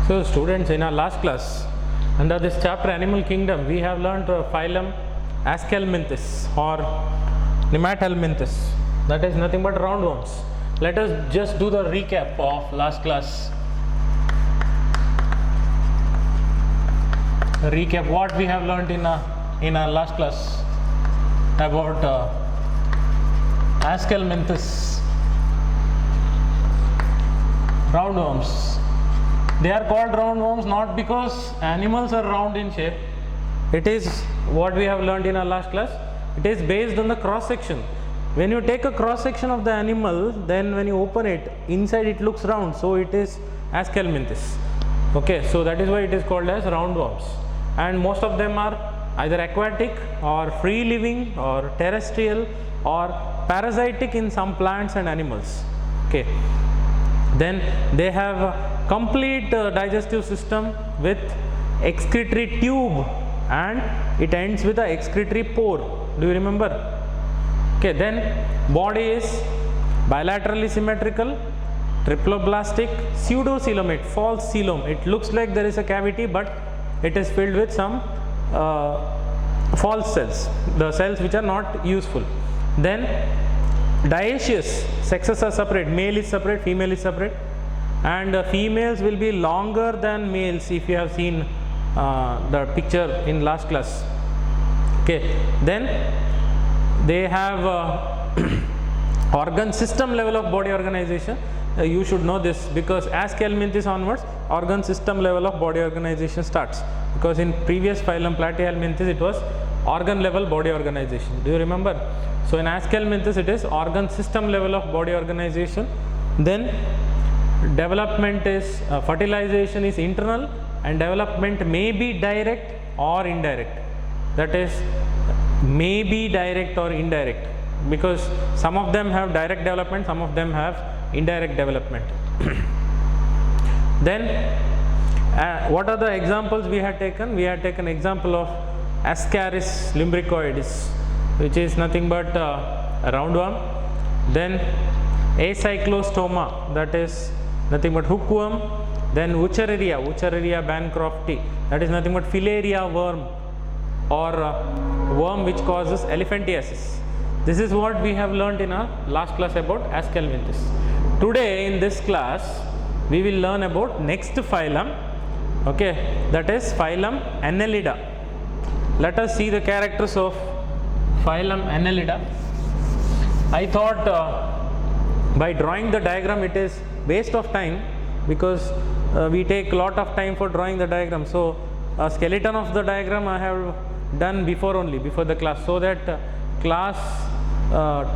So students, in our last class, under this chapter Animal Kingdom, we have learnt phylum Aschelminthes or Nemathelminthes, that is nothing but roundworms. Let us just do the recap of last class. Recap what we have learnt in our last class about Aschelminthes, roundworms. They are called roundworms not because animals are round in shape. It is what we have learned in our last class. It is based on the cross section. When you take a cross section of the animal, then when you open it, inside it looks round, so it is Aschelminthes. Okay, so that is why it is called as roundworms. And most of them are either aquatic or free living or terrestrial or parasitic in some plants and animals. Okay, then they have a complete digestive system with excretory tube and it ends with a excretory pore. Do you remember? Okay, then body is bilaterally symmetrical, triploblastic, pseudocoelomate, false coelom. It looks like there is a cavity, but it is filled with some false cells, the cells which are not useful. Then dioecious, sexes are separate, male is separate, female is separate, and females will be longer than males if you have seen the picture in last class. Okay, then they have organ system level of body organization. You should know this because Aschelminthes onwards, organ system level of body organization starts, because in previous phylum Platyhelminthes it was organ level body organization. Do you remember? So in Aschelminthes it is organ system level of body organization. Then development is fertilization is internal, and development may be direct or indirect. That is, may be direct or indirect, because some of them have direct development, some of them have indirect development. Then what are the examples we had taken? We had taken example of Ascaris lumbricoides, which is nothing but a roundworm. Then Acyclostoma, that is nothing but hookworm. Then Wuchereria bancrofti, that is nothing but filaria worm or worm which causes elephantiasis. This is what we have learnt in our last class about Aschelminthes. Today in this class we will learn about next phylum, okay, that is phylum Annelida. Let us see the characters of phylum Annelida. I thought by drawing the diagram it is waste of time, because we take a lot of time for drawing the diagram. So a skeleton of the diagram I have done before the class, so that class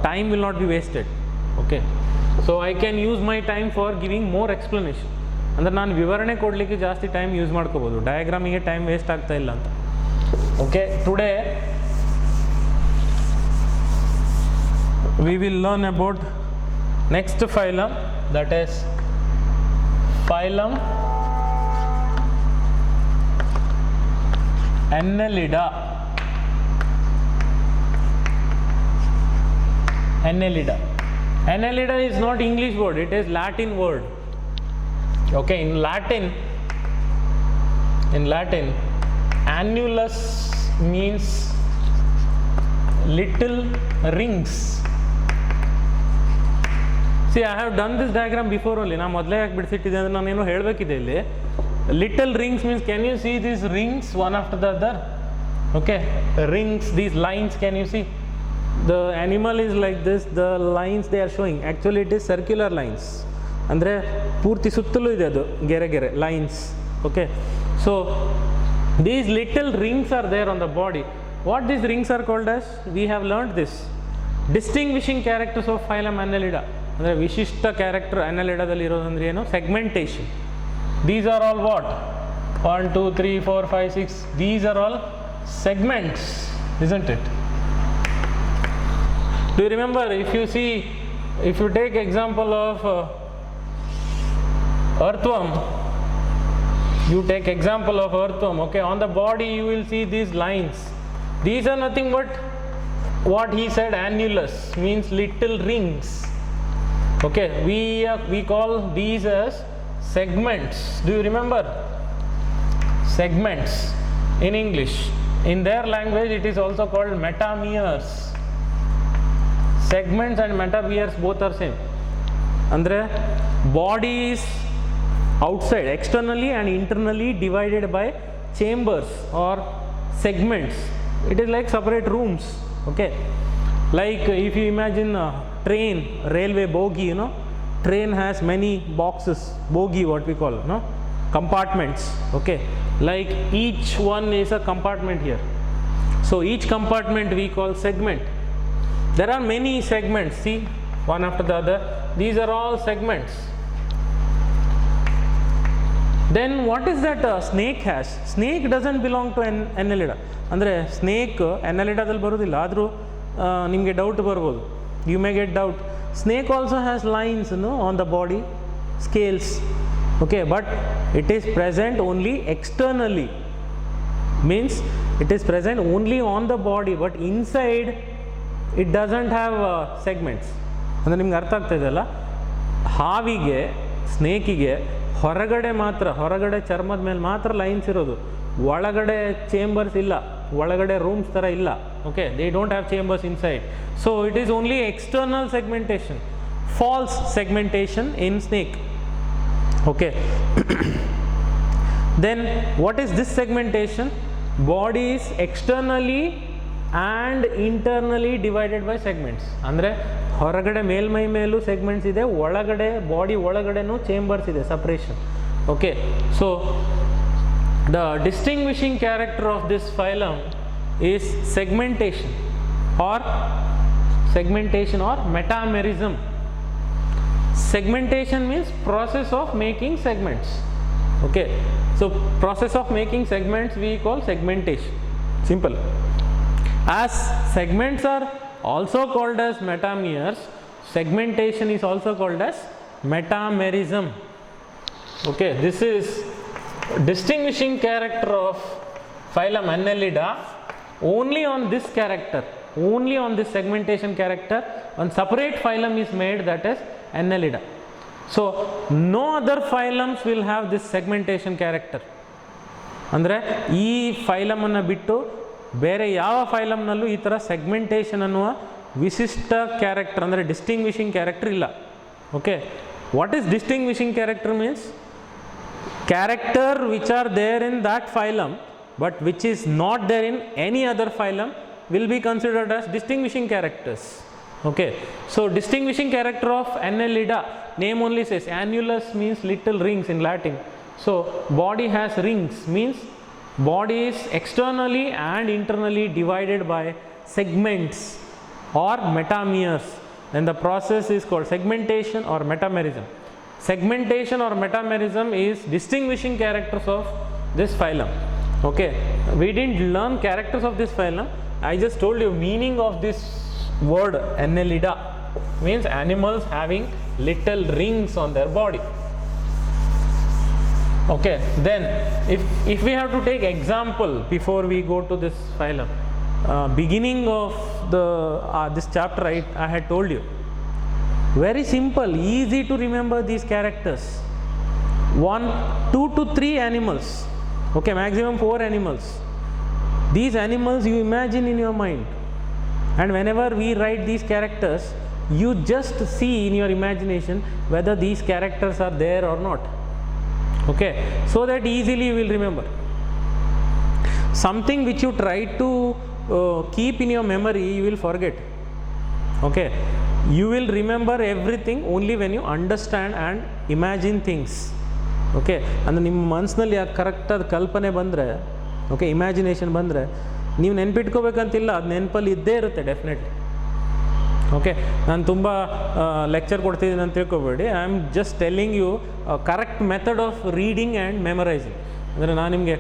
time will not be wasted. Okay, so I can use my time for giving more explanation. ಅಂದರೆ ನಾನು ವಿವರಣೆ ಕೊಡಲಿಕ್ಕೆ ಜಾಸ್ತಿ time use ಮಾಡ್ಕೋಬೋದು, ಡಯಾಗ್ರಾಮಿಗೆ time waste ಆಗ್ತಾ ಇಲ್ಲ ಅಂತ. Okay, today we will learn about next phylum, that is phylum Annelida. Annelida is not English word, it is Latin word. Okay, in Latin annulus means little rings. See, I have done this diagram before only. ನಾನು ಮೊದಲೇ ಯಾಕೆ ಬಿಡಿಸಿಟ್ಟಿದೆ ಅಂದರೆ ನಾನೇನು ಹೇಳಬೇಕಿದೆ ಇಲ್ಲಿ. Little rings means, can you see these rings one after the other? Okay, rings, these lines, can you see? The animal is like this, the lines they are showing. Actually it is circular lines. ಅಂದರೆ ಪೂರ್ತಿ ಸುತ್ತಲೂ ಇದೆ ಅದು ಗೆರೆ ಗೆರೆ lines. Okay, so these little rings are there on the body. What these rings are called as? We have learnt this. Distinguishing characters of phylum Annelida. ಅಂದರೆ ವಿಶಿಷ್ಟ character ಅನ್ನೆಲಿಡಾದಲ್ಲಿ ಇರೋದಂದ್ರೆ ಏನು? Segmentation. These are all what? 1, 2, 3, 4, 5, 6. These are all segments, isn't it? Do you remember, if you take example of earthworm, okay, on the body you will see these lines. These are nothing but what he said, annulus means little rings. Okay, we call these as segments. Do you remember? Segments in English. In their language it is also called metameres. Segments and metameres both are same. Andre body is outside, externally and internally divided by chambers or segments. It is like separate rooms. Okay, like if you imagine a train, railway bogie, you know, train has many boxes, bogie what we call, no, compartments. Okay, like each one is a compartment here. So each compartment we call segment. There are many segments, see, one after the other. These are all segments. Then what is that snake has? Snake doesn't belong to Annelida. ಅಂದರೆ snake ಅನ್ನೆಲಿಡಾದಲ್ಲಿ ಬರೋದಿಲ್ಲ, ಆದರೂ ನಿಮಗೆ doubt ಬರ್ಬೋದು, you may get doubt. Snake also has lines on the body, scales. Okay, but it is present only externally, means it is present only on the body, but inside it doesn't have segments. ಅಂದರೆ ನಿಮ್ಗೆ ಅರ್ಥ ಆಗ್ತಾ ಇದೆಯಲ್ಲ, ಹಾವಿಗೆ, ಸ್ನೇಕಿಗೆ ಹೊರಗಡೆ ಮಾತ್ರ, ಹೊರಗಡೆ ಚರ್ಮದ ಮೇಲೆ ಮಾತ್ರ ಲೈನ್ಸ್ ಇರೋದು, ಒಳಗಡೆ ಚೇಂಬರ್ಸ್ ಇಲ್ಲ, ಒಳಗಡೆ ರೂಮ್ಸ್ ಥರ ಇಲ್ಲ. Okay, they don't have chambers inside. So it is only external segmentation, false segmentation in snake. Okay, then what is this segmentation? Body is externally and internally divided by segments. ಅಂದರೆ ಹೊರಗಡೆ ಮೇಲ್ಮೈ ಮೇಲೂ segments ಇದೆ, ಒಳಗಡೆ body ಒಳಗಡೆನೂ chambers ಇದೆ, separation. Okay, so the distinguishing character of this phylum is segmentation or metamerism. Segmentation means process of making segments. Okay, so process of making segments we call segmentation. Simple. As segments are also called as metameres, segmentation is also called as metamerism. Okay, this is distinguishing character of phylum Annelida. Only on this character, only on this segmentation character, one separate phylum is made, that is Annelida. So no other phylums will have this segmentation character. ಅಂದರೆ ಈ ಫೈಲಮನ್ನು ಬಿಟ್ಟು ಬೇರೆ ಯಾವ ಫೈಲಮ್ನಲ್ಲೂ ಈ ಥರ segmentation ಅನ್ನುವ ವಿಶಿಷ್ಟ character, ಅಂದರೆ ಡಿಸ್ಟಿಂಗ್ವಿಷಿಂಗ್ ಕ್ಯಾರೆಕ್ಟರ್ ಇಲ್ಲ. Okay, what is distinguishing character means character which are there in that phylum but which is not there in any other phylum will be considered as distinguishing characters. Okay, so distinguishing character of Annelida, name only says, annulus means little rings in Latin. So body has rings, means body is externally and internally divided by segments or metameres. Then the process is called segmentation or metamerism. Segmentation or metamerism is distinguishing characters of this phylum. Okay, we didn't learn characters of this phylum, I just told you meaning of this word Annelida, means animals having little rings on their body. Okay, then if we have to take example before we go to this phylum, beginning of the this chapter I had told you, very simple, easy to remember these characters. 2 to 3 animals, okay, maximum 4 animals. These animals you imagine in your mind, and whenever we write these characters, you just see in your imagination whether these characters are there or not. Okay, so that easily you will remember. Something which you try to keep in your memory, you will forget. Okay, you will remember everything only when you understand and imagine things. Okay, ಅಂದರೆ ನಿಮ್ಮ ಮನಸ್ಸಿನಲ್ಲಿ ಆ ಕರೆಕ್ಟಾದ ಕಲ್ಪನೆ ಬಂದರೆ, okay, imagination ಬಂದರೆ ನೀವು ನೆನ್ಪಿಟ್ಕೋಬೇಕಂತಿಲ್ಲ, ಅದು ನೆನಪಲ್ಲಿ ಇದ್ದೇ ಇರುತ್ತೆ ಡೆಫಿನೆಟ್ಲಿ. ಓಕೆ, ನಾನು ತುಂಬ ಲೆಕ್ಚರ್ ಕೊಡ್ತಿದ್ದೀನಿ ಅಂತ ತಿಳ್ಕೊಬೇಡಿ. I am just telling you correct method of reading and memorising. ಅಂದರೆ ನಾನು ನಿಮಗೆ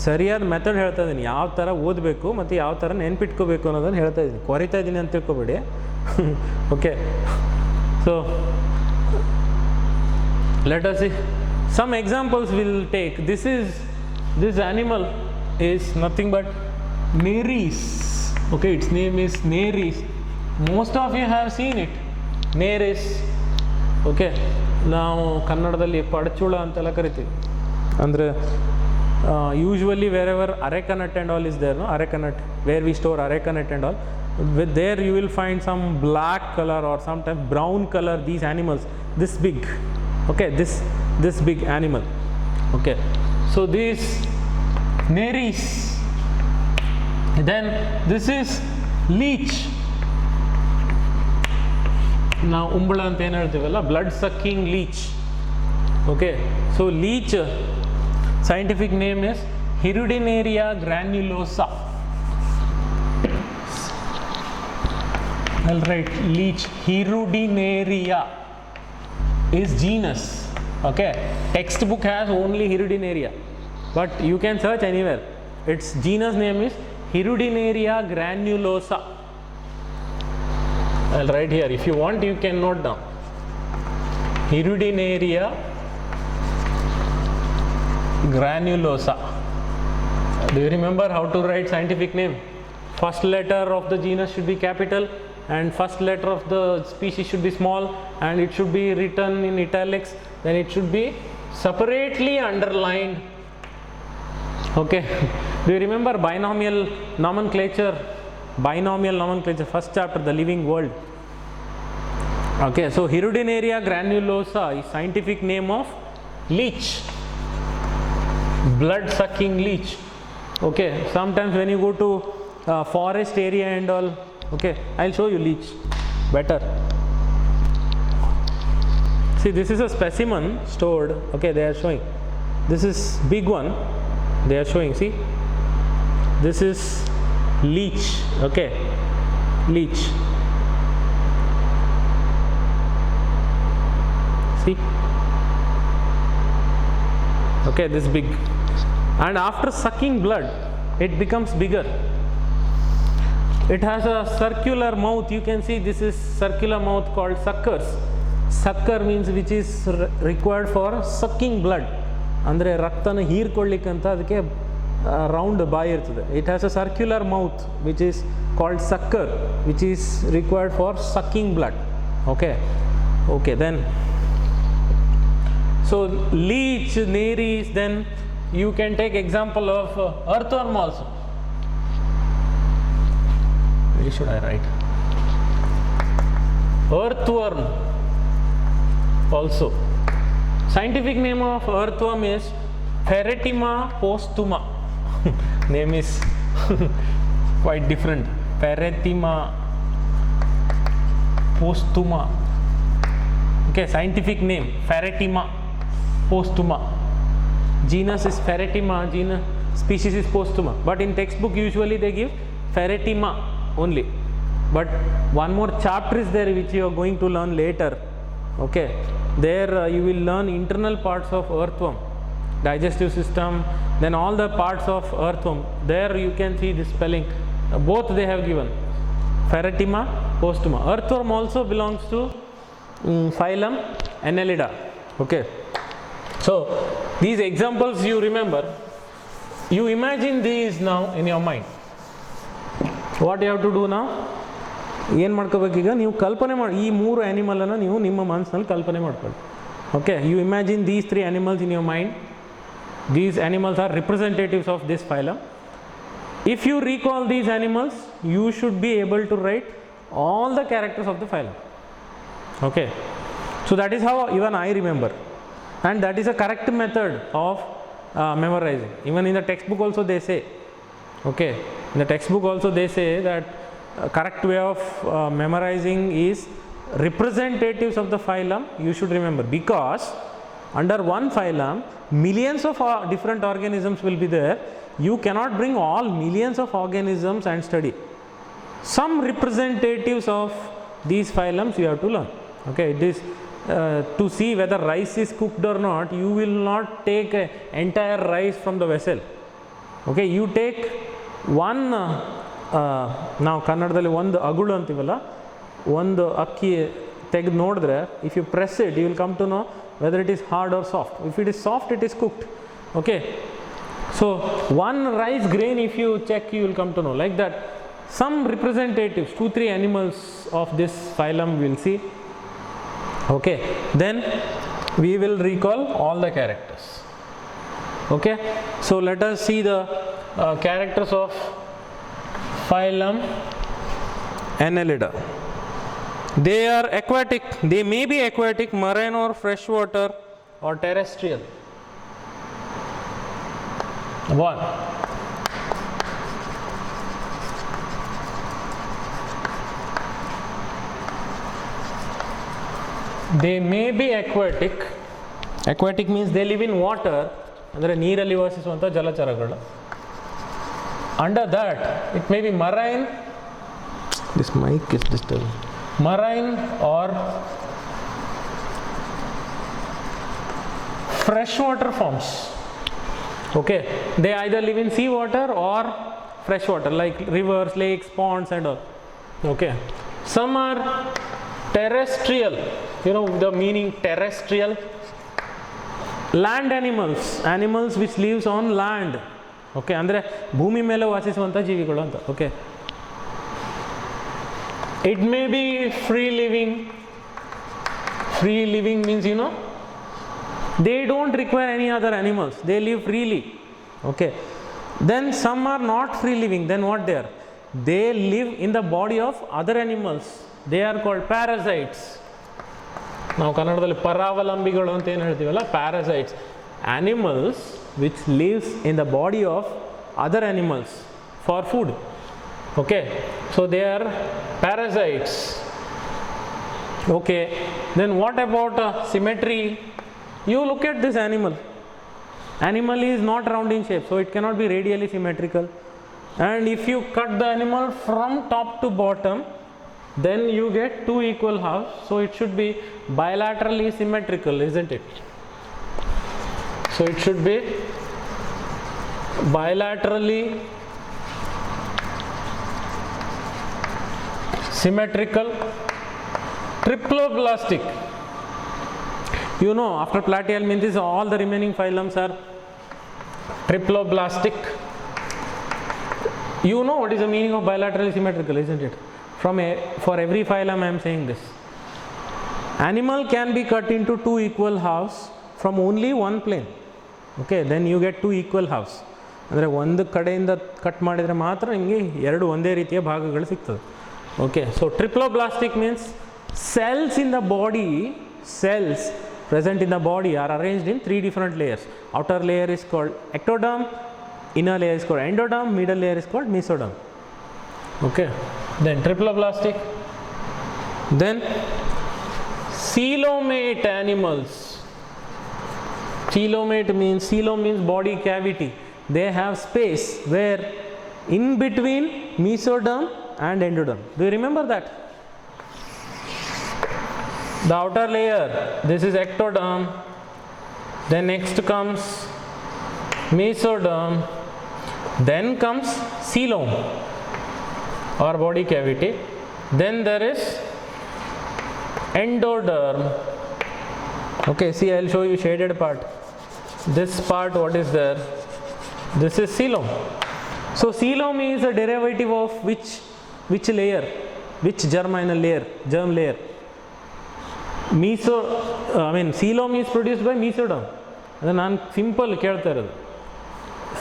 ಸರಿಯಾದ ಮೆಥಡ್ ಹೇಳ್ತಾ ಇದ್ದೀನಿ, ಯಾವ ಥರ ಓದಬೇಕು ಮತ್ತು ಯಾವ ಥರ ನೆನ್ಪಿಟ್ಕೋಬೇಕು ಅನ್ನೋದನ್ನು ಹೇಳ್ತಾ ಇದ್ದೀನಿ, ಕೊರಿತಾ ಇದ್ದೀನಿ ಅಂತ ತಿಳ್ಕೊಬೇಡಿ. Okay, so let us see some examples we'll take. This animal is nothing but Nereis. Okay, its name is Nereis. Most of you have seen it, Nereis. Okay, ನಾವು ಕನ್ನಡದಲ್ಲಿ ಪಡಚುಳ ಅಂತೆಲ್ಲ ಕರಿತೀವಿ. ಅಂದರೆ usually wherever areca nut and all is there, no, areca nut, where we store areca nut and all, with there you will find some black color or sometimes brown color, these animals this big, okay, this big animal, okay. So these nares, then this is leech. ನಾವು ಉಂಬಳ ಅಂತ ಏನು ಹೇಳ್ತೀವಲ್ಲ, blood sucking leach, okay. So leach scientific name is Hirudinaria granulosa. I'll write leech. Hirudinaria is genus, okay. Textbook has only Hirudinaria, but you can search anywhere. Its genus name is Hirudinaria granulosa. I'll write here. If you want, you can note down. Hirudinaria granulosa. Do you remember how to write scientific name? First letter of the genus should be capital and first letter of the species should be small, and it should be written in italics, then it should be separately underlined, okay. Do you remember binomial nomenclature, first chapter, the living world, okay. So Hirudinaria granulosa is scientific name of leech, blood sucking leech, okay. Sometimes when you go to forest area and all, okay, I'll show you leech better. See, this is a specimen stored, okay, they are showing. This is big one, they are showing, see, this is leech, okay, leech, see, okay, this big. And after sucking blood it becomes bigger. It has a circular mouth, you can see this is circular mouth called suckers. Sucker means which is required for sucking blood, ಅಂದರೆ ರಕ್ತನ ಹೀರ್ಕೊಳ್ಳಿಕ್ಕಂತ ಅದಕ್ಕೆ round ಬಾಯಿ ಇರ್ತದೆ. It has a circular mouth which is called sucker, which is required for sucking blood, okay. Okay, then so leech, nares, then you can take example of earthworm also. Where should I write? Earthworm also. Scientific name of earthworm is Pheretima postuma. Name is quite different. Pheretima postuma. Okay, scientific name Pheretima postuma. Genus is Pheretima, genus species is postuma. But in textbook usually they give Pheretima only. But one more chapter is there which you are going to learn later. Okay, there you will learn internal parts of earthworm, digestive system, then all the parts of earthworm. There you can see the spelling. Both they have given. Pheretima postuma. Earthworm also belongs to phylum Annelida. Okay. So these examples you remember, you imagine these now in your mind. What you have to do now? ಏನು ಮಾಡ್ಕೋಬೇಕೀಗ, ನೀವು ಕಲ್ಪನೆ ಮಾಡಿ ಈ ಮೂರು ಆ್ಯನಿಮಲನ್ನು ನೀವು ನಿಮ್ಮ ಮನಸ್ಸಿನಲ್ಲಿ ಕಲ್ಪನೆ ಮಾಡ್ಕೊಳ್ಳಿ, okay. You imagine these 3 animals in your mind. These animals are representatives of this phylum. If you recall these animals, you should be able to write all the characters of the phylum, okay. So that is how even I remember, and that is a correct method of memorizing. Even in the textbook also they say, okay, in the textbook also they say that correct way of memorizing is representatives of the phylum you should remember, because under one phylum millions of different organisms will be there. You cannot bring all millions of organisms and study. Some representatives of these phylums you have to learn, okay. It is to see whether rice is cooked or not, you will not take an entire rice from the vessel, okay. You take one ನಾವು ಕನ್ನಡದಲ್ಲಿ ಒಂದು ಅಗುಳು ಅಂತೀವಲ್ಲ, ಒಂದು ಅಕ್ಕಿ ತೆಗೆದು ನೋಡಿದ್ರೆ, if you press it you will come to know whether it is hard or soft. If it is soft it is cooked, okay. So one rice grain if you check you will come to know, like that some representatives, 2-3 animals of this phylum we will see, okay. Then we will recall all the characters. Okay, so let us see the characters of phylum Annelida. They are aquatic, they may be aquatic, marine or freshwater or terrestrial. 1. They may be aquatic. Aquatic means they live in water. ಅಂದರೆ ನೀರಲ್ಲಿ ವಾಸಿಸುವಂಥ ಜಲಚರಗಳು. Under that, it may be marine. This mic is disturbing. Marine or freshwater forms. Okay, they either live in sea water or freshwater, like rivers, lakes, ponds, and all. Okay, some are terrestrial. You know the meaning terrestrial? Land animals, animals which lives on land. Okay, ಅಂದರೆ ಭೂಮಿ ಮೇಲೆ ವಾಸಿಸುವಂಥ ಜೀವಿಗಳು ಅಂತ. Okay, it may be free living. Free living means, you know, they don't require any other animals, they live freely. Okay, then some are not free living. Then what they are? They live in the body of other animals. They are called parasites. ನಾವು ಕನ್ನಡದಲ್ಲಿ ಪರಾವಲಂಬಿಗಳು ಅಂತ ಏನು ಹೇಳ್ತೀವಲ್ಲ, parasites. Animals which lives in the body of other animals for food. Okay, so they are parasites. Okay, then what about symmetry? You look at this animal. Animal is not round in shape, so it cannot be radially symmetrical. And if you cut the animal from top to bottom, then you get two equal halves. So it should be bilaterally symmetrical, isn't it? So it should be bilaterally symmetrical. Triploblastic. You know, after Platyhelminthes, all the remaining phylums are triploblastic. You know what is the meaning of bilaterally symmetrical, isn't it? For every phylum I am saying this. Animal can be cut into two equal halves from only one plane. Okay, then you get two equal halves. ಅಂದರೆ ಒಂದು ಕಡೆಯಿಂದ cut ಮಾಡಿದರೆ ಮಾತ್ರ ನಿಮಗೆ ಎರಡು ಒಂದೇ ರೀತಿಯ ಭಾಗಗಳು ಸಿಗ್ತದೆ. Okay, so triploblastic means cells in the body, cells present in the body are arranged in 3 different layers. Outer layer is called ectoderm, inner layer is called endoderm, middle layer is called mesoderm. Okay, then triploblastic. Then coelomate animals. Coelomate means, coelom means body cavity. They have space where in between mesoderm and endoderm. Do you remember that? The outer layer, this is ectoderm, then next comes mesoderm, then comes coelom or body cavity, then there is endoderm. Okay, see, I will show you shaded part. This part, what is there? This is coelom. So coelom is a derivative of which layer? Which germinal layer? Germ layer. Coelom is produced by mesoderm. ಅದು ನಾನು simple ಕೇಳ್ತಾ ಇರೋದು.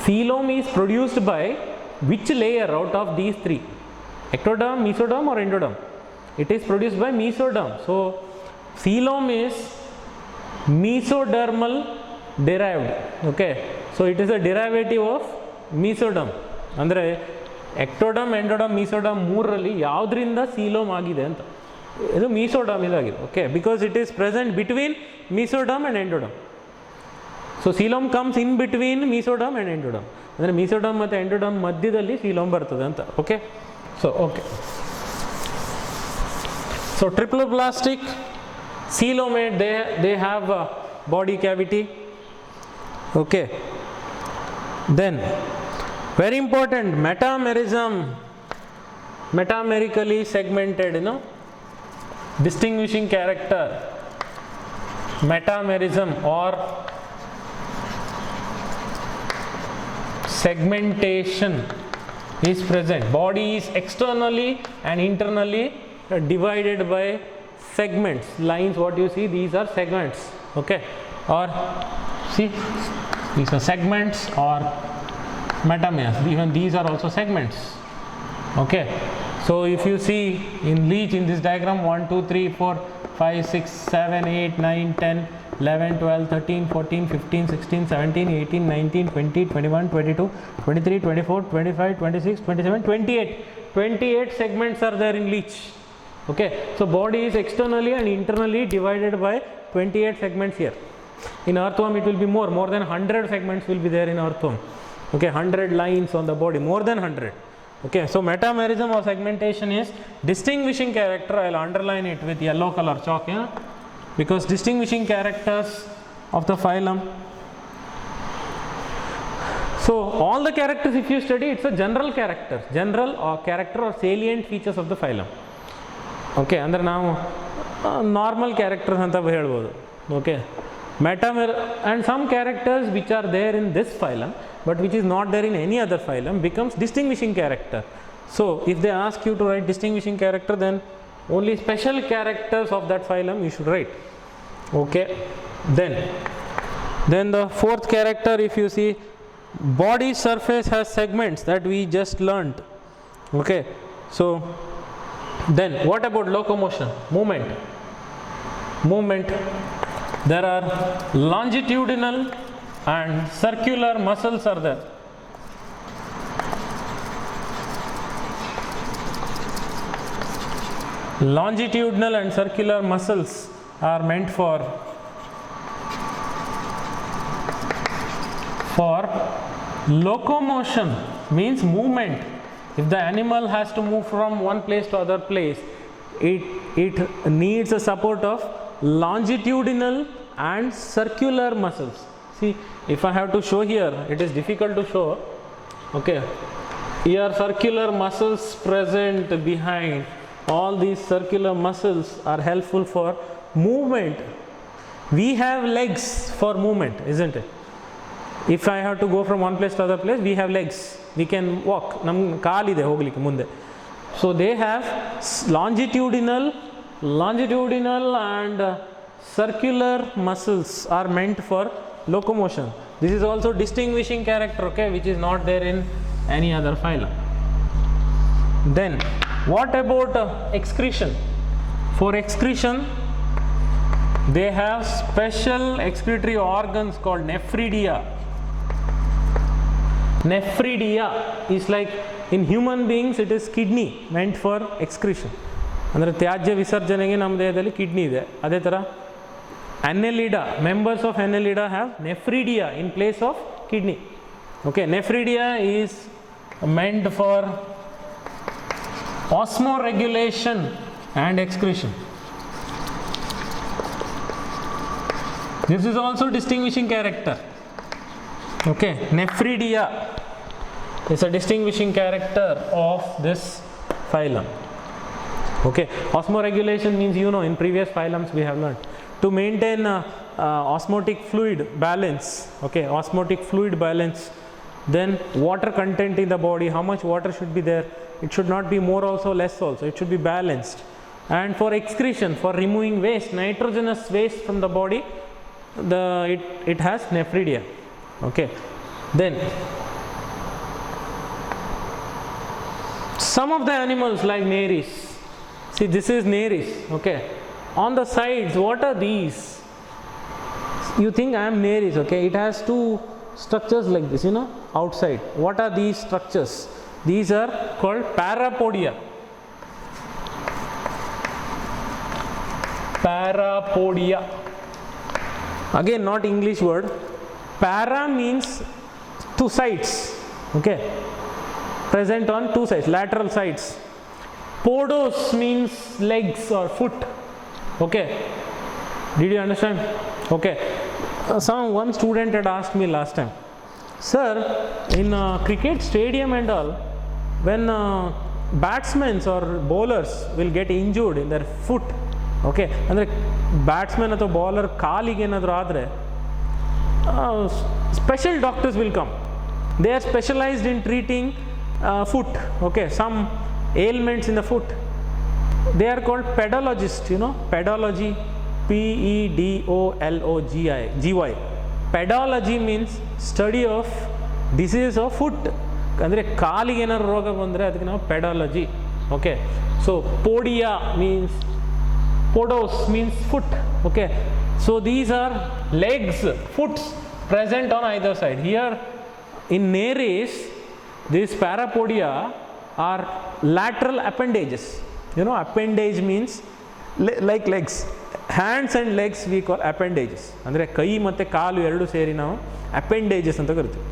Coelom is produced by which layer out of these three? Ectoderm, mesoderm or endoderm? It is produced by mesoderm. So coelom is mesodermal derived. Okay, so it is a derivative of mesoderm. ಅಂದರೆ ectoderm, endoderm, mesoderm ಮೂರರಲ್ಲಿ ಯಾವುದರಿಂದ coelom ಆಗಿದೆ ಅಂತ. ಇದು mesoderm ಇದಾಗಿದೆ. Okay, because it is present between mesoderm and endoderm. So coelom comes in between mesoderm and endoderm. ಅಂದರೆ mesoderm ಮತ್ತು endoderm ಮಧ್ಯದಲ್ಲಿ coelom ಬರ್ತದೆ ಅಂತ. Okay, so okay, so triploblastic, coelomate, they have a body cavity. Okay, then very important, metamerism, metamerically segmented, you know, distinguishing character, metamerism or segmentation is present. Body is externally and internally divided by segments, lines. What you see, these are segments. okay, or see, these are segments or metameres. Even these are also segments, okay. So if you see in leech in this diagram, 1 2 3 4 5 6 7 8 9 10 11 12 13 14 15 16 17 18 19 20 21 22 23 24 25 26 27 28 segments are there in leech, okay. So body is externally and internally divided by 28 segments here. In earthworm it will be more than 100 segments will be there in earthworm, okay. 100 lines on the body, more than 100, okay. So metamerism or segmentation is distinguishing character. I will underline it with yellow color chalk, yeah, because distinguishing characters of the phylum. So all the characters if you study, it's a general character, character or salient features of the phylum, okay. Andre now normal characters anta helbodu, okay. And some characters which are there in this phylum but which is not there in any other phylum becomes distinguishing character. So if they ask you to write distinguishing character, then only special characters of that phylum you should write, okay. Then the fourth character, if you see, body surface has segments that we just learnt, okay. So then what about locomotion, movement? There are longitudinal and circular muscles are there. Longitudinal and circular muscles are meant for locomotion, means movement. If the animal has to move from one place to other place, it needs a support of longitudinal and circular muscles. See, if I have to show here, it is difficult to show, okay. Here circular muscles present behind. All these circular muscles are helpful for movement. We have legs for movement, isn't it? If I have to go from one place to other place, we have legs, we can walk, nam kaalide hoglike munde. So they have longitudinal and circular muscles are meant for locomotion. This is also distinguishing character, okay, which is not there in any other phylum. Then what about excretion? For excretion, they have special excretory organs called nephridia. Nephridia is like, in human beings it is kidney meant for excretion. ಅಂದರೆ ತ್ಯಾಜ್ಯ ವಿಸರ್ಜನೆಗೆ ನಮ್ಮ ದೇಹದಲ್ಲಿ kidney ಇದೆ. ಅದೇ ಥರ annelida, members of annelida have nephridia in place of kidney, okay. Nephridia is meant for osmoregulation and excretion. This is also distinguishing character, okay. Nephridia is a distinguishing character of this phylum, okay. Osmoregulation means, you know, in previous phylums we have learned to maintain osmotic fluid balance, okay. Osmotic fluid balance, then water content in the body, how much water should be there, it should not be more also less also, it should be balanced. And for excretion, for removing waste, nitrogenous waste from the body, it has nephridia, okay. Then some of the animals like nares, see this is nares, okay. On the sides, what are these? You think I am nares, okay. It has two structures like this, you know, outside. What are these structures? These are called parapodia. Parapodia. Again, not English word. Para means two sides, okay. Present on two sides, lateral sides. Podos means legs or foot, okay. Did you understand? Okay. One student had asked me last time, sir, in cricket stadium and all, when batsmen or bowlers will get injured in their foot, okay, andre batsman ಅಥವಾ bowler ಕಾಲಿಗೆ ಏನಾದರೂ ಆದರೆ special doctors will come. They are specialized in treating foot, okay, some ailments in the foot. They are called pedologists, you know, pedology, PEDOLOGY. Pedology means study of disease of foot. ಅಂದರೆ ಕಾಲಿಗೆ ಏನಾದ್ರು ರೋಗ ಬಂದರೆ ಅದಕ್ಕೆ ನಾವು pedology. Okay, so podia means, podos means foot. Okay, so these are legs, foots present on either side. Here in Nereis, these parapodia are lateral appendages. You know, appendage means like legs. Hands and legs we call appendages. ಅಂದರೆ ಕೈ ಮತ್ತು ಕಾಲು ಎರಡು ಸೇರಿ ನಾವು appendages ಅಂತ ಕರಿತೀವಿ.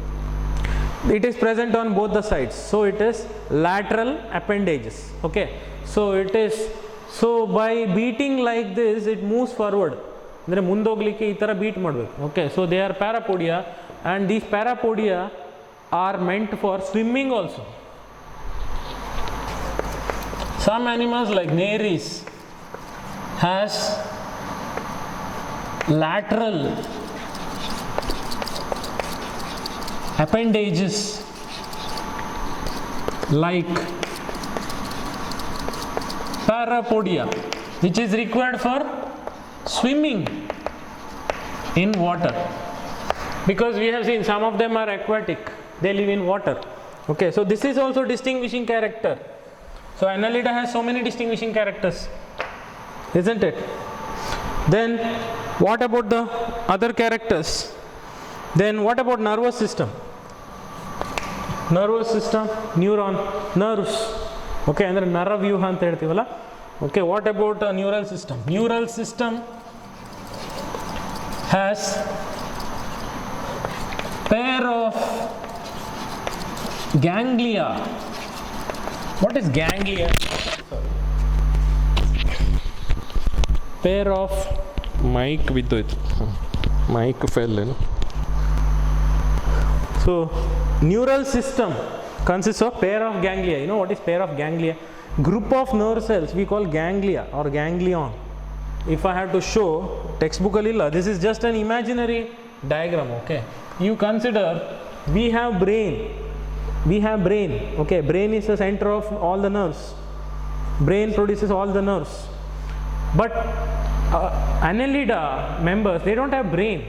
It is present on both the sides, so it is lateral appendages. Okay, so it is, so by beating like this it moves forward. ಅಂದರೆ ಮುಂದೋಗ್ಲಿಕ್ಕೆ ಈ ಥರ ಬೀಟ್ ಮಾಡಬೇಕು. Okay, so they R ಪ್ಯಾರಾಪೋಡಿಯಾ, and these ಪ್ಯಾರಾಪೋಡಿಯಾ R meant for swimming also. Some animals like Nereis has lateral appendages like parapodia, which is required for swimming in water, because we have seen some of them are aquatic, they live in water. Okay, so this is also distinguishing character. So Annelida has so many distinguishing characters, isn't it? Then what about the other characters? Then what about nervous system? Nervous system, neuron, nerves. Okay, ಅಂದರೆ ನರವ್ಯೂಹ ಅಂತ ಹೇಳ್ತೀವಲ್ಲ. Okay, what about neural system? Neural system has pair of ganglia. What is ganglia? Sorry. Pair of mic ಬಿದ್ದೋಯ್ತು, mic fell ಏನು. So neural system consists of pair of ganglia. You know what is pair of ganglia? Group of nerve cells we call ganglia or ganglion. If I have to show textbook alilla, this is just an imaginary diagram. Okay, you consider we have brain. Okay, brain is the center of all the nerves. Brain produces all the nerves, but Annelida members, they don't have brain.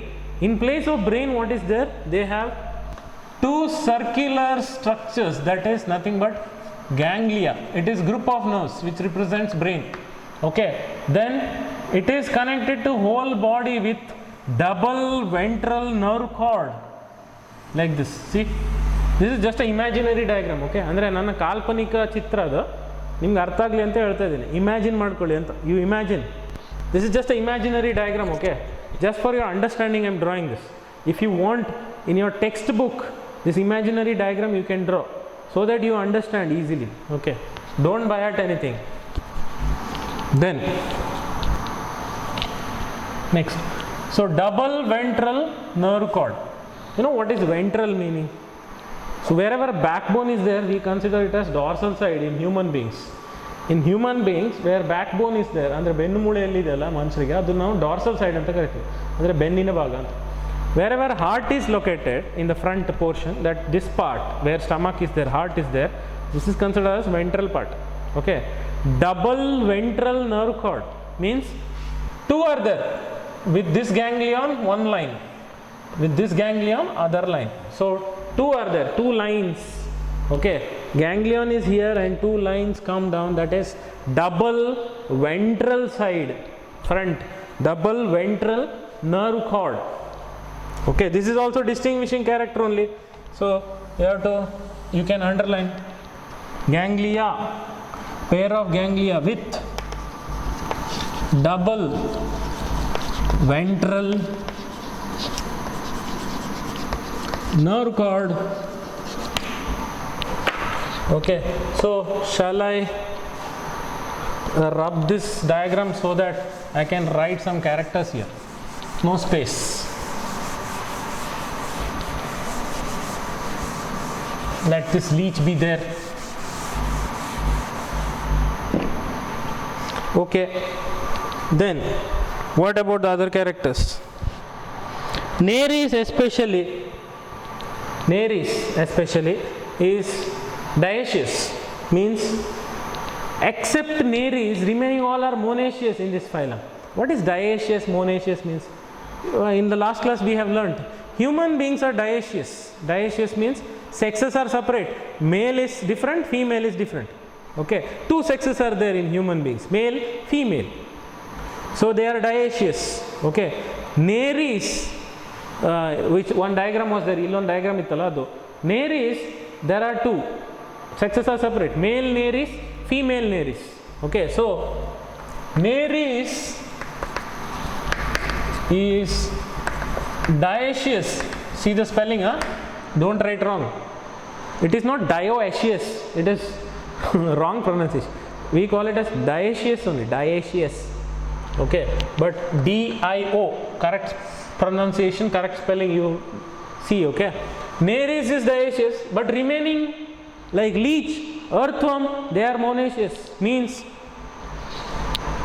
In place of brain, what is there? They have two circular structures, that is nothing but ganglia. It is group of nerves which represents brain. Okay, then it is connected to whole body with double ventral nerve cord like this. See, this is just an imaginary diagram. Okay, ಅಂದರೆ ನನ್ನ ಕಾಲ್ಪನಿಕ ಚಿತ್ರ ಅದು, ನಿಮ್ಗೆ ಅರ್ಥ ಆಗಲಿ ಅಂತ ಹೇಳ್ತಾ ಇದ್ದೀನಿ. ಇಮ್ಯಾಜಿನ್ ಮಾಡ್ಕೊಳ್ಳಿ ಅಂತ. You imagine. This is just an imaginary diagram. Okay, just for your understanding I am drawing this. If you want in your textbook this imaginary diagram you can draw, so that you understand easily. Okay, don't buy at anything. Then next, so double ventral nerve cord. You know what is ventral meaning? So wherever backbone is there, we consider it as dorsal side in human beings. In human beings where backbone is there, ಅಂದರೆ ಬೆನ್ನು ಮೂಳೆ ಎಲ್ಲಿದೆಯಲ್ಲ ಮನುಷ್ಯರಿಗೆ, ಅದು ನಾವು dorsal side ಅಂತ ಕರಿತೀವಿ, ಅಂದರೆ ಬೆನ್ನಿನ ಭಾಗ ಅಂತ. Wherever heart is located in the front portion, that this part where stomach is there, heart is there, this is considered as ventral part. Okay, double ventral nerve cord means two are there. With this ganglion one line, with this ganglion other line, so two are there, two lines. Okay, ganglion is here and two lines come down, that is double ventral side front, double ventral nerve cord. Okay, this is also distinguishing character only, so you can underline ganglia, pair of ganglia with double ventral nerve cord. Okay, so shall I rub this diagram so that I can write some characters here? No space. Let this leech be there. Okay, then what about the other characters? Nereis especially is dioecious, means except Nereis remaining all are monoecious in this phylum. What is dioecious, monoecious means? In the last class we have learnt human beings are dioecious. Dioecious means sexes are separate. Male is different, female is different. Okay, two sexes are there in human beings, male, female. So they are dioecious. Okay, Nereis, which one diagram was there, illon diagram ittala adu. Nereis, there are two sexes are separate, male Nereis, female Nereis. Okay, so Nereis is dioecious. See the spelling, huh? Don't write wrong. It is not dioecious, it is wrong pronunciation. We call it as dioecious only, dioecious. Okay, but D-I-O, correct pronunciation, correct spelling you see. Okay, Nereis is dioecious, but remaining like leech, earthworm, they are monoecious. Means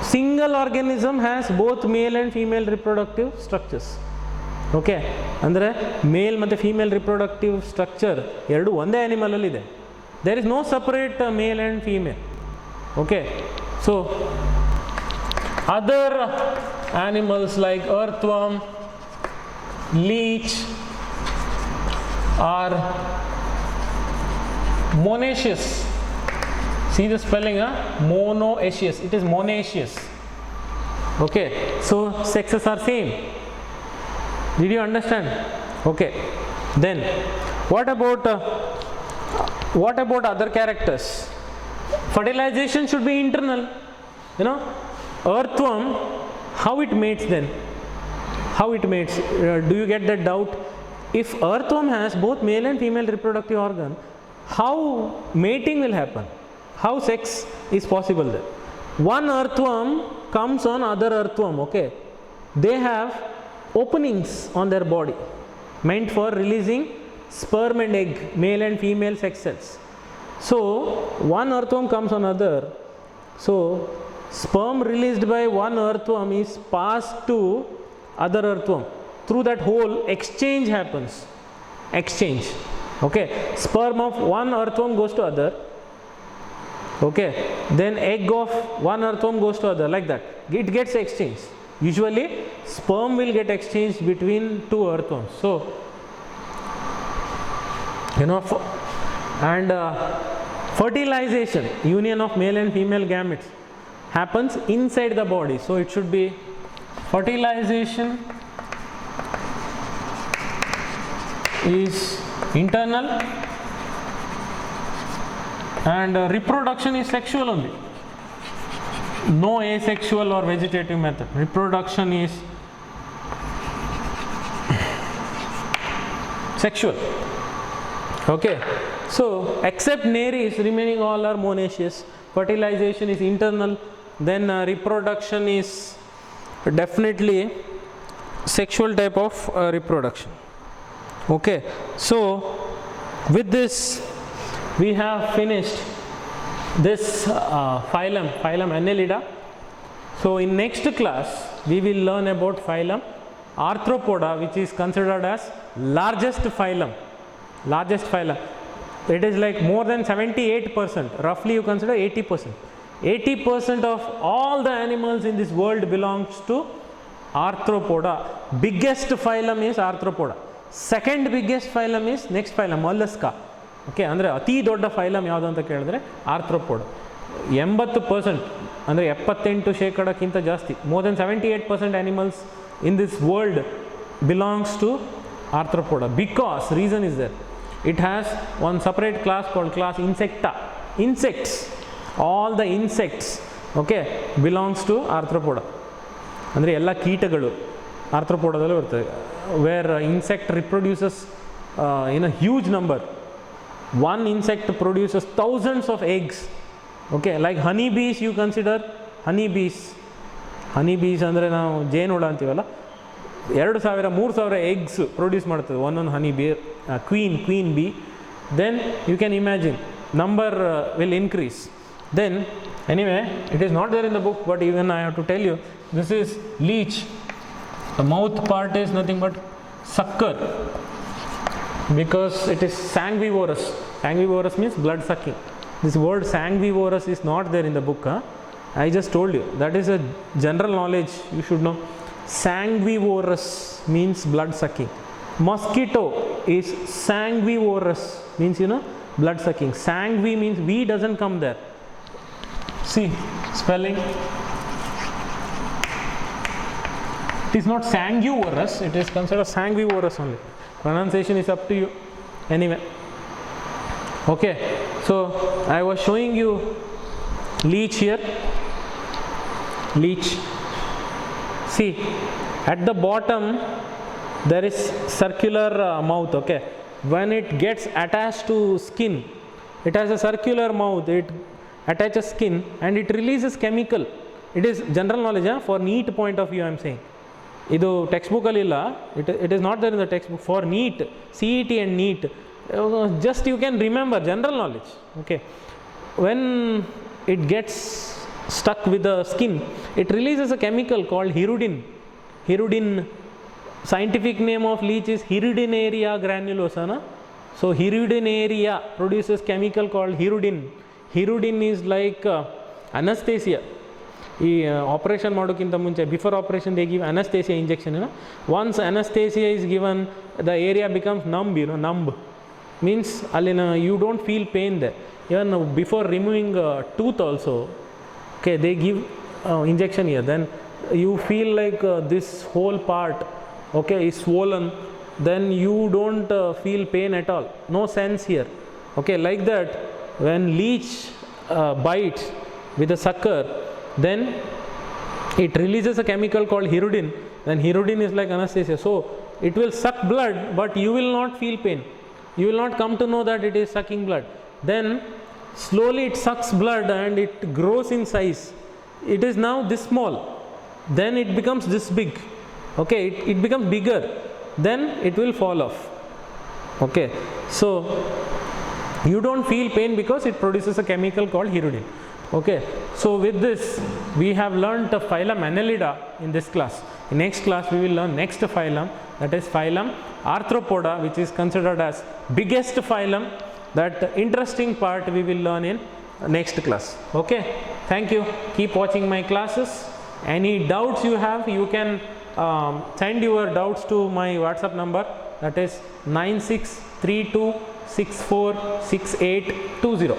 single organism has both male and female reproductive structures. Okay, andre male ಮತ್ತು female reproductive structure ಎರಡು ಒಂದೇ animal ಅಲ್ಲಿ ಇದೆ. There is no separate male and female. Okay, so other animals like earthworm, leech are monoecious. See the spelling, huh? Monoecious. It is monoecious. Okay, so sexes are same. Did you understand? Okay, then what about other characters? Fertilization should be internal. You know, earthworm, how it mates then? How it mates? Do you get that doubt? If earthworm has both male and female reproductive organ, how mating will happen? How sex is possible there? One earthworm comes on other earthworm. Okay, they have openings on their body meant for releasing sperm and egg, male and female sex cells. So one earthworm comes on other, so sperm released by one earthworm is passed to other earthworm. Through that hole exchange happens. Exchange. Okay, sperm of one earthworm goes to other. Okay, then egg of one earthworm goes to other, like that. It gets exchanged. Usually sperm will get exchanged between two earthworms. So you know, and fertilization, union of male and female gametes, happens inside the body. So it should be fertilization is internal and reproduction is sexual only. No asexual or vegetative method. Reproduction is sexual. Okay, so except Nereis, remaining all are monoecious. Fertilization is internal, then reproduction is definitely sexual type of reproduction. Okay, so with this we have finished this phylum Annelida. So in next class we will learn about phylum Arthropoda, which is considered as largest phylum. Largest phylum. It is like more than 78%. Roughly you consider 80%. 80% of all the animals in this world belongs to Arthropoda. Biggest phylum is Arthropoda. Second biggest phylum is next phylum, Mollusca. Okay, ಅಂದರೆ ಅತಿ ದೊಡ್ಡ phylum ಯಾವುದು ಅಂತ ಕೇಳಿದ್ರೆ ಆರ್ಥ್ರೋಪೋಡ್. 80% ಅಂದರೆ 78% ಜಾಸ್ತಿ, more than 78% animals in this world belongs to Arthropoda, because reason is there, it has one separate class called class Insecta. Insects, all the insects, okay, belongs to Arthropoda. ಅಂದರೆ ಎಲ್ಲ ಕೀಟಗಳು ಆರ್ಥ್ರೋಪೋಡದಲ್ಲೂ ಬರ್ತದೆ. where insect reproduces in a huge number. One insect produces thousands of eggs. Okay, like honeybees, you consider honeybees ಅಂದರೆ ನಾವು ಜೇನುಹುಳ ಅಂತೀವಲ್ಲ, 2000-3000 eggs produce ಮಾಡ್ತದೆ ಒಂದೊಂದು ಹನಿ ಬೀ, queen bee. Then you can imagine number will increase. Then anyway, it is not there in the book, but even I have to tell you, this is leech. The mouth part is nothing but sucker, because it is sanguivorous. Sanguivorous means blood sucking. This word sanguivorous is not there in the book. I just told you, that is a general knowledge you should know. Sanguivorous means blood sucking. Mosquito is sanguivorous, means blood sucking. Sanguine means V doesn't come there. See spelling. It is not sanguivorous, it is considered sanguivorous only. Pronunciation is up to you. Anyway, okay, so I was showing you leech here. Leech. See, at the bottom there is circular mouth. Okay, when it gets attached to skin, it has a circular mouth. It attaches skin and it releases chemical. It is general knowledge, for NEET point of view I am saying. Idu textbook alilla, it is not there in the textbook. For NEET, CET and NEET, just you can remember general knowledge. Okay, when it gets stuck with the skin, it releases a chemical called hirudin. Hirudin, scientific name of leech is Hirudinaria granulosa. Na? So Hirudinaria produces chemical called hirudin. Hirudin is like anesthesia. Operation ಮಾಡೋಕ್ಕಿಂತ ಮುಂಚೆ, before operation they give anesthesia injection. Once anesthesia is given, the area becomes numb. Numb means you don't feel pain there. Even before removing tooth also, okay, they give injection here. Then you feel like this whole part, okay, is swollen. Then you don't feel pain at all. No sense here. Okay, like that, when leech bites with a sucker, then it releases a chemical called hirudin. Then hirudin is like anesthesia. So it will suck blood, but you will not feel pain. You will not come to know that it is sucking blood. Then slowly it sucks blood and it grows in size. It is now this small. Then it becomes this big. Okay, it becomes bigger. Then it will fall off. Okay, so you don't feel pain because it produces a chemical called hirudin. Okay, so with this we have learnt the phylum Annelida in this class. In next class we will learn next phylum, that is phylum Arthropoda, which is considered as biggest phylum. That interesting part we will learn in next class. Okay, thank you. Keep watching my classes. Any doubts you have, you can send your doubts to my WhatsApp number, that is 9632646820.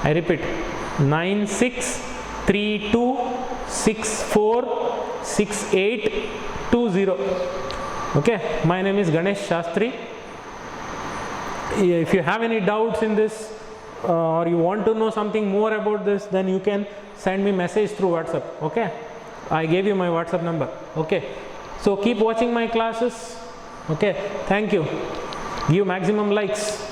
I repeat, 9632646820. Okay, my name is Ganesh Shastri. If you have any doubts in this or you want to know something more about this, then you can send me message through WhatsApp. Okay, I gave you my WhatsApp number. Okay, so keep watching my classes. Okay, thank you. Give maximum likes.